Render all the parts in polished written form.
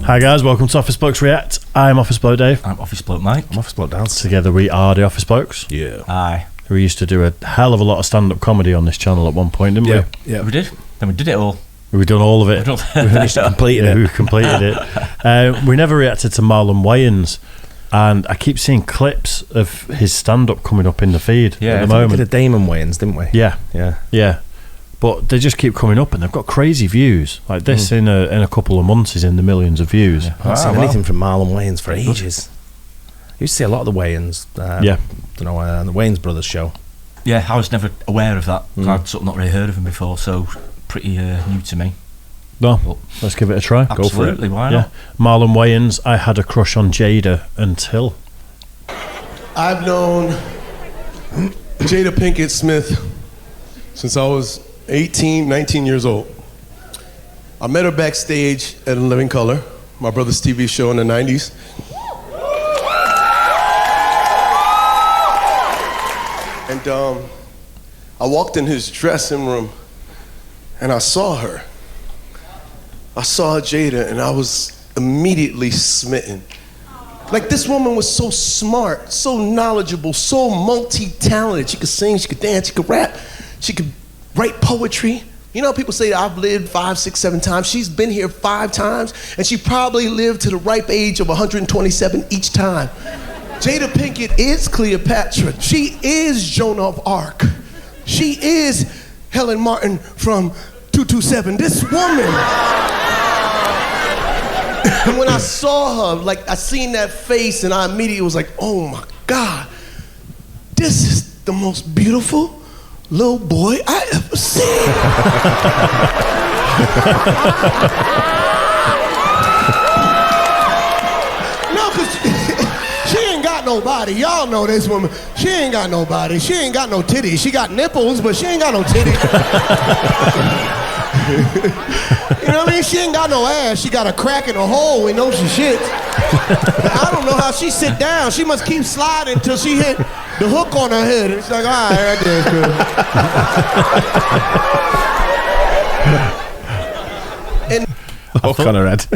Hi guys, welcome to Office Blokes React. I'm Office Bloke Dave. I'm Office Bloke Mike. I'm Office Bloke Dance. Together we are the Office Blokes. Yeah. Aye. We used to do a hell of a lot of stand-up comedy on this channel at one point, didn't we? Yeah. We did. Then we did it all. We've done all of it. We finished it, completed it. We've completed it. We never reacted to Marlon Wayans, and I keep seeing clips of his stand-up coming up in the feed at the moment. We did a Damon Wayans, didn't we? Yeah. But they just keep coming up, and they've got crazy views. Like this, in a couple of months, is in the millions of views. I haven't seen anything from Marlon Wayans for ages. I used to see a lot of the Wayans. The Wayans Brothers show. Yeah, I was never aware of that. I'd sort of not really heard of him before, so pretty new to me. No, but let's give it a try. Absolutely, why not? Marlon Wayans, I had a crush on Jada until. I've known Jada Pinkett Smith since I was 18, 19 years old. I met her backstage at In Living Color, my brother's TV show in the 90s. And I walked in his dressing room and I saw her. I saw Jada and I was immediately smitten. Like, this woman was so smart, so knowledgeable, so multi-talented. She could sing, she could dance, she could rap, she could write poetry. You know, people say I've lived 5, 6, 7 times. She's been here 5 times, and she probably lived to the ripe age of 127 each time. Jada Pinkett is Cleopatra. She is Joan of Arc. She is Helen Martin from 227. This woman. And when I saw her, like, I seen that face, and I immediately was like, oh my God, this is the most beautiful little boy I ever seen. No, because she ain't got nobody. Y'all know this woman. She ain't got nobody. She ain't got no titties. She got nipples, but she ain't got no titties. You know what I mean? She ain't got no ass. She got a crack in a hole. We know she shits. I don't know how she sit down. She must keep sliding until she hit the hook on her head. And she's like, all right, right there, good. Hook on her head.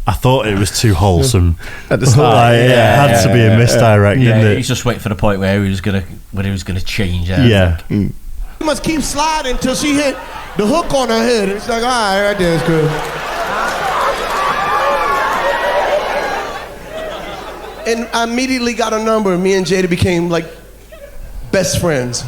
I thought it was too wholesome At the start. it had to be a misdirect, didn't it? He's just waiting for the point where he was gonna change. She must keep sliding until she hit the hook on her head. And she's like, all right, right there, good. And I immediately got a number. Me and Jada became like best friends.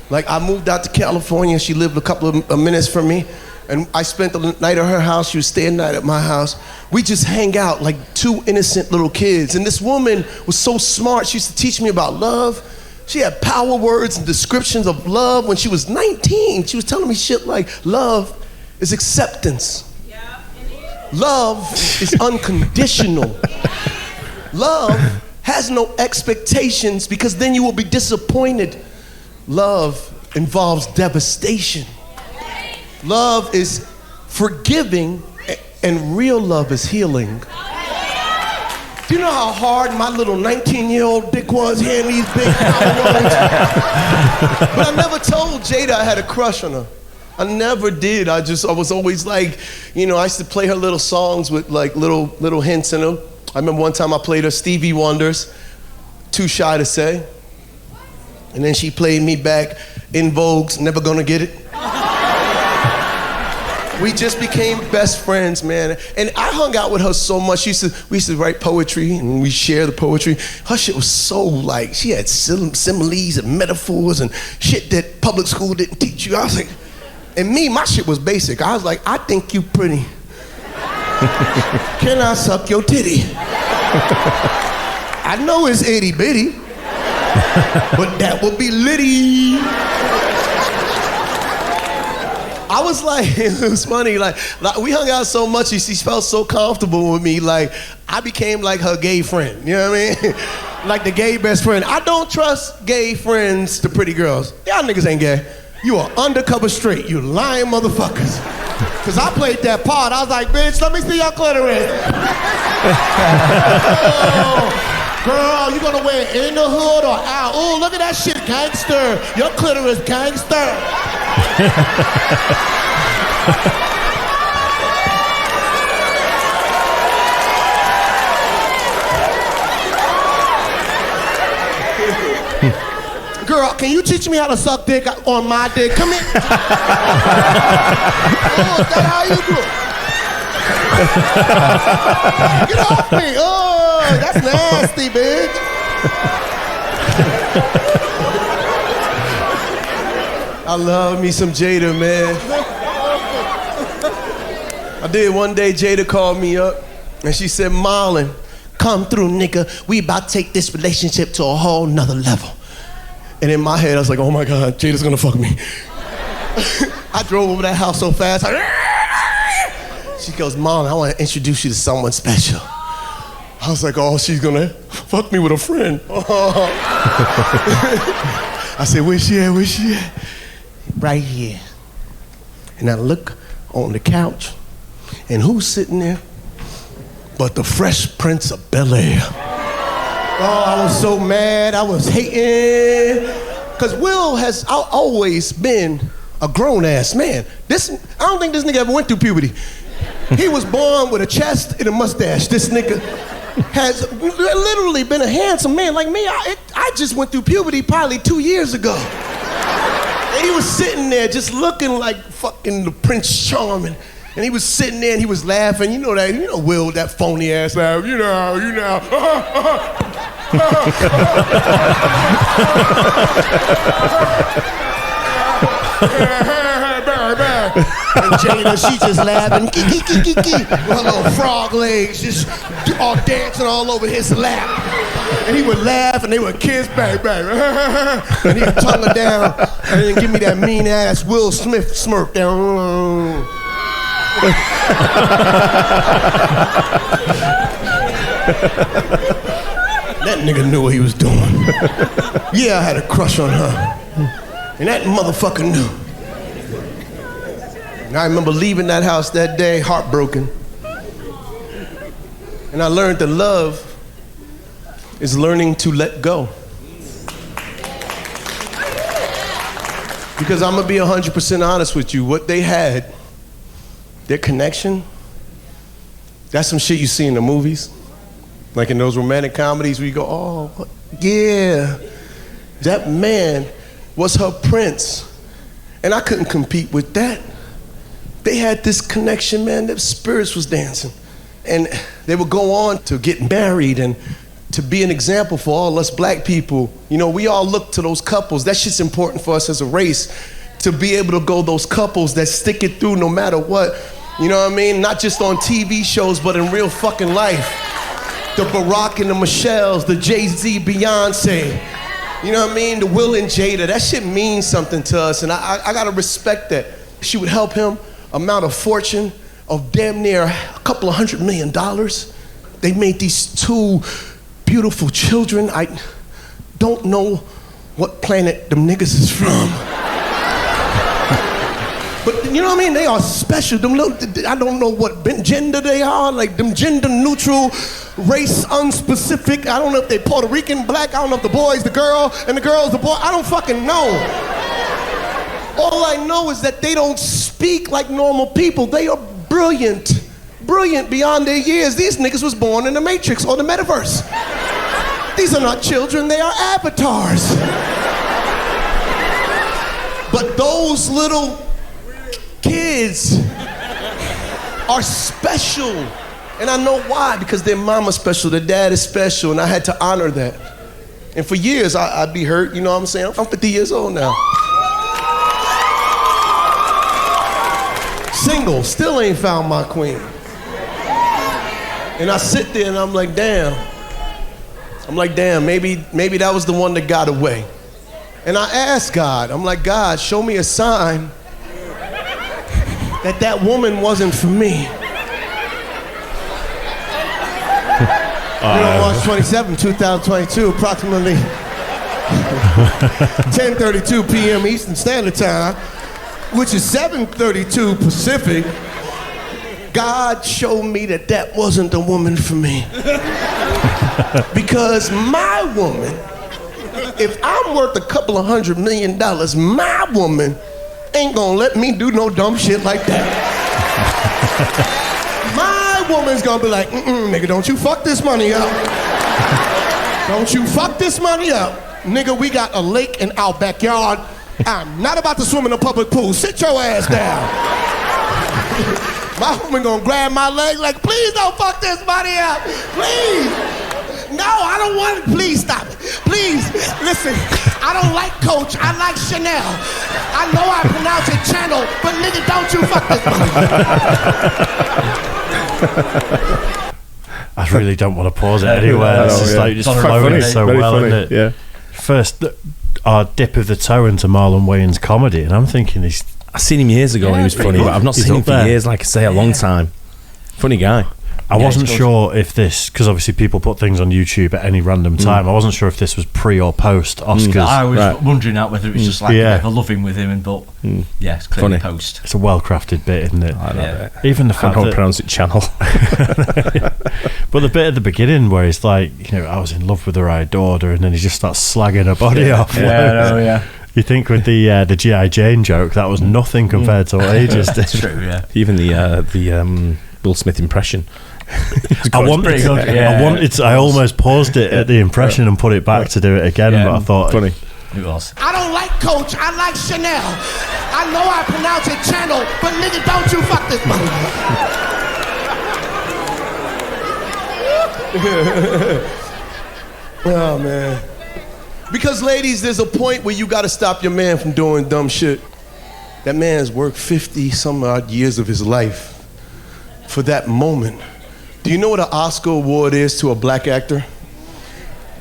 Like, I moved out to California. She lived a couple of minutes from me. And I spent the night at her house. She was staying the night at my house. We just hang out like 2 innocent little kids. And this woman was so smart. She used to teach me about love. She had power words and descriptions of love when she was 19. She was telling me shit like, love is acceptance. Love is unconditional. Love has no expectations because then you will be disappointed. Love involves devastation. Love is forgiving, and real love is healing. Do you know how hard my little 19-year-old dick was hearing these big power words? But I never told Jada I had a crush on her. I never did. I was always like, you know, I used to play her little songs with like little hints in them. I remember one time I played her Stevie Wonder's Too Shy to Say. And then she played me back In Vogue's Never Gonna Get It. We just became best friends, man. And I hung out with her so much. We used to write poetry, and we share the poetry. Her shit was so like, she had similes and metaphors and shit that public school didn't teach you. I was like, and me, my shit was basic. I was like, I think you pretty. Can I suck your titty? I know it's itty bitty, but that would be litty. I was like, it was funny, like we hung out so much, she felt so comfortable with me, like I became like her gay friend, you know what I mean? Like the gay best friend. I don't trust gay friends to pretty girls. Y'all niggas ain't gay. You are undercover straight, you lying motherfuckers. Cause I played that part, I was like, bitch, let me see your clitoris. Oh, girl, you gonna wear it in the hood or out? Oh, look at that shit, gangster. Your clitoris, gangster. girl, can you teach me how to suck dick on my dick? Come here. Oh, is that how you do it? Get off me. Oh, that's nasty, bitch. I love me some Jada, man. I did one day, Jada called me up, and she said, Marlon, come through, nigga. We about to take this relationship to a whole nother level. And in my head, I was like, oh my God, Jada's gonna fuck me. I drove over that house so fast. She goes, Marlon, I wanna introduce you to someone special. I was like, oh, she's gonna fuck me with a friend. I said, where's she at, where's she at? Right here. And I look on the couch, and who's sitting there but the Fresh Prince of Bel-Air? Oh, I was so mad, I was hating. Because Will has always been a grown-ass man. I don't think this nigga ever went through puberty. He was born with a chest and a mustache. This nigga has literally been a handsome man. Like me, I just went through puberty probably 2 years ago. And he was sitting there just looking like fucking the Prince Charming. And he was sitting there and he was laughing. You know Will, that phony ass laugh. You know. And Jada, she just laughing, with her little frog legs just all dancing all over his lap. And he would laugh and they would kiss, baby. And he'd tongue her down and then give me that mean ass Will Smith smirk down. That nigga knew what he was doing. Yeah, I had a crush on her. And that motherfucker knew. And I remember leaving that house that day, heartbroken. And I learned that love is learning to let go. Because I'm gonna be 100% honest with you, what they had, their connection, that's some shit you see in the movies. Like in those romantic comedies where you go, oh, yeah, that man was her prince. And I couldn't compete with that. They had this connection, man, their spirits was dancing. And they would go on to get married and to be an example for all us black people. You know, we all look to those couples. That shit's important for us as a race, to be able to go those couples that stick it through no matter what. You know what I mean? Not just on TV shows, but in real fucking life. The Barack and the Michelles, the Jay-Z, Beyonce. You know what I mean? The Will and Jada. That shit means something to us, and I gotta respect that. She would help him amount a fortune of damn near a couple of $100 million. They made these two beautiful children. I don't know what planet them niggas is from. But you know what I mean? They are special. Them little, I don't know what gender they are, like them gender neutral, race unspecific. I don't know if they Puerto Rican, black. I don't know if the boy's the girl and the girl's the boy. I don't fucking know. All I know is that they don't speak like normal people. They are brilliant. Brilliant beyond their years. These niggas was born in the Matrix or the metaverse. These are not children, they are avatars. But those little kids are special. And I know why, because their mama's special, their dad is special, and I had to honor that. And for years, I'd be hurt, you know what I'm saying? I'm 50 years old now. Single, still ain't found my queen. And I sit there and I'm like, damn. Maybe that was the one that got away. And I asked God, I'm like, God, show me a sign that woman wasn't for me. March 27, 2022, approximately 10:32 p.m. Eastern Standard Time, which is 7:32 Pacific. God showed me that wasn't the woman for me. Because my woman, if I'm worth a couple of $100 million, my woman ain't gonna let me do no dumb shit like that. My woman's gonna be like, nigga, don't you fuck this money up. Don't you fuck this money up. Nigga, we got a lake in our backyard. I'm not about to swim in a public pool. Sit your ass down. My woman gonna grab my leg like, please don't fuck this body up. Please. No, I don't want it. Please stop it. Please, listen, I don't like Coach. I like Chanel. I know I pronounce it channel, but nigga, don't you fuck this body. I really don't want to pause it anywhere. It's just like, just flowing so well, isn't it? Yeah. First, our dip of the toe into Marlon Wayans' comedy, and I'm thinking I've seen him years ago and he was funny, but I've not seen him for years, like I say, a long time. Funny guy. I wasn't sure if this, because obviously people put things on YouTube at any random time. I wasn't sure if this was pre or post Oscars. I was wondering out whether it was just like a bit of a loving with him, but it's clearly post. It's a well-crafted bit, isn't it? I love it. Even the fact that pronounce it channel. But the bit at the beginning where he's like, I was in love with her, I adored her, and then he just starts slagging her body off. You think with the G.I. Jane joke, that was nothing compared to what he just did. True, yeah. Even the Will I almost paused it at the impression and put it back to do it again, but I thought funny. It was. I don't like Coach. I like Chanel. I know I pronounce it channel, but nigga, don't you fuck this motherfucker. Oh man. Because ladies, there's a point where you got to stop your man from doing dumb shit. That man's worked 50 some odd years of his life for that moment. Do you know what an Oscar award is to a black actor?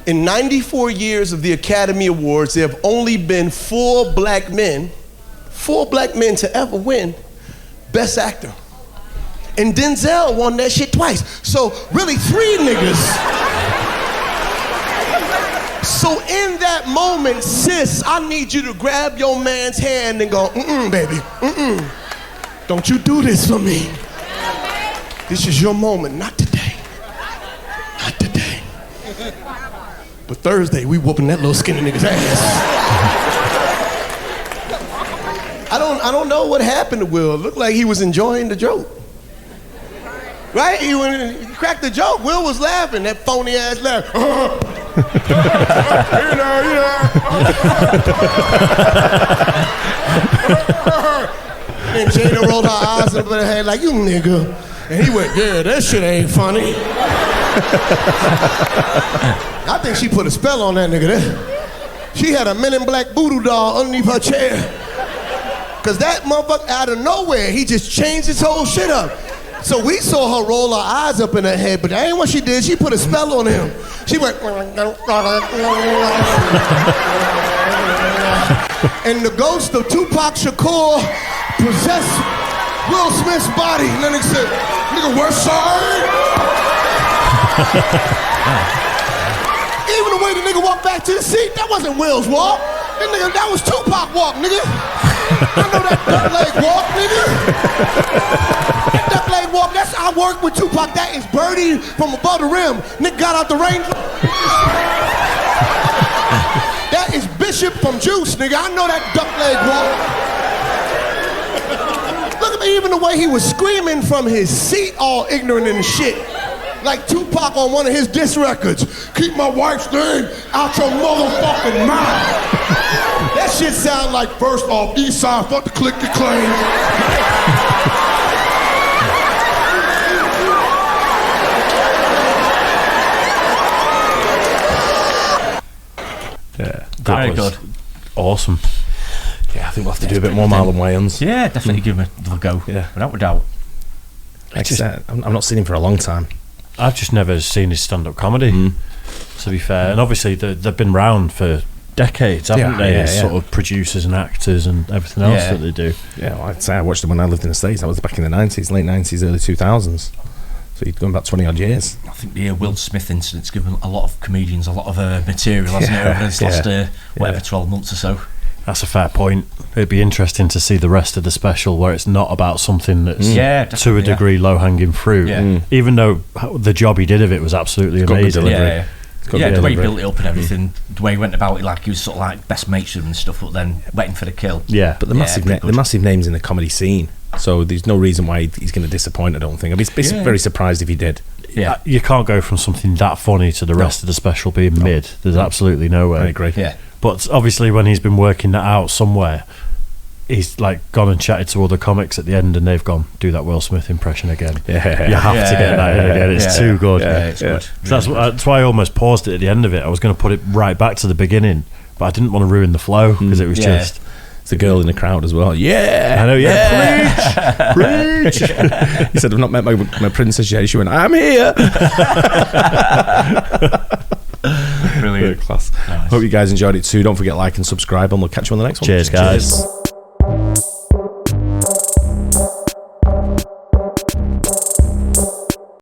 In 94 years of the Academy Awards, there have only been 4 black men to ever win Best Actor. And Denzel won that shit twice. So really 3 niggas. So in that moment, sis, I need you to grab your man's hand and go, baby, don't you do this for me. This is your moment, not today. Not today. But Thursday, we whooping that little skinny nigga's ass. I don't know what happened to Will. It looked like he was enjoying the joke. Right? He cracked the joke. Will was laughing, that phony ass laugh. And Jada rolled her eyes and put her head like, you nigga. And he went, yeah, that shit ain't funny. I think she put a spell on that nigga. She had a Men in Black voodoo doll underneath her chair. Cause that motherfucker out of nowhere, he just changed his whole shit up. So we saw her roll her eyes up in her head, but that ain't what she did. She put a spell on him. She went, and the ghost of Tupac Shakur possessed Will Smith's body. And then he said, nigga, West Side. Even the way the nigga walked back to the seat, that wasn't Will's walk. That was Tupac walk, nigga. I know that duck leg walk, nigga. That duck leg walk, that's I work with Tupac. That is Birdie from above the rim. Nigga got out the Range. That is Bishop from Juice, nigga. I know that duck leg walk. Look at me, even the way he was screaming from his seat, all ignorant and shit. Like Tupac on one of his diss records. Keep my wife's name out your motherfucking mouth. That shit sound like first off East Side, fuck the click the claim. Yeah, very good. Awesome. Yeah, I think we'll have to do a bit more Marlon Wayans. Yeah, definitely give him a go. Yeah, without a doubt. Like I said, I've not seen him for a long time. I've just never seen his stand-up comedy, to be fair. And obviously they've been round for decades, haven't they? As sort of producers and actors and everything else that they do. Yeah, well, I'd say I watched them when I lived in the States. That was back in the 90s, late 90s, early 2000s. So you'd gone about 20 odd years. I think the Will Smith incident's given a lot of comedians a lot of material, hasn't it, over this last 12 months or so. That's a fair point. It'd be interesting to see the rest of the special where it's not about something that's to a degree low-hanging fruit. Even though the job he did of it was absolutely amazing. The way he built it up and everything, the way he went about it, like he was sort of like best mates with him and stuff, but then waiting for the kill. Yeah, but the massive names in the comedy scene. So there's no reason why he's going to disappoint, I don't think. I'd be very surprised if he did. you can't go from something that funny to the rest of the special being mid. There's absolutely no way. I agree. Yeah. But obviously, when he's been working that out somewhere, he's like gone and chatted to other comics at the end, and they've gone, do that Will Smith impression again. You have to get that in again. It's too good. It's good. So that's why I almost paused it at the end of it. I was going to put it right back to the beginning, but I didn't want to ruin the flow because it was just. It's the girl in the crowd as well. Yeah, I know. Preach. He said, I've not met my princess yet. She went, I'm here. Brilliant. Class. Nice. Hope you guys enjoyed it too. Don't forget, like and subscribe, and we'll catch you on the next one. Cheers, guys.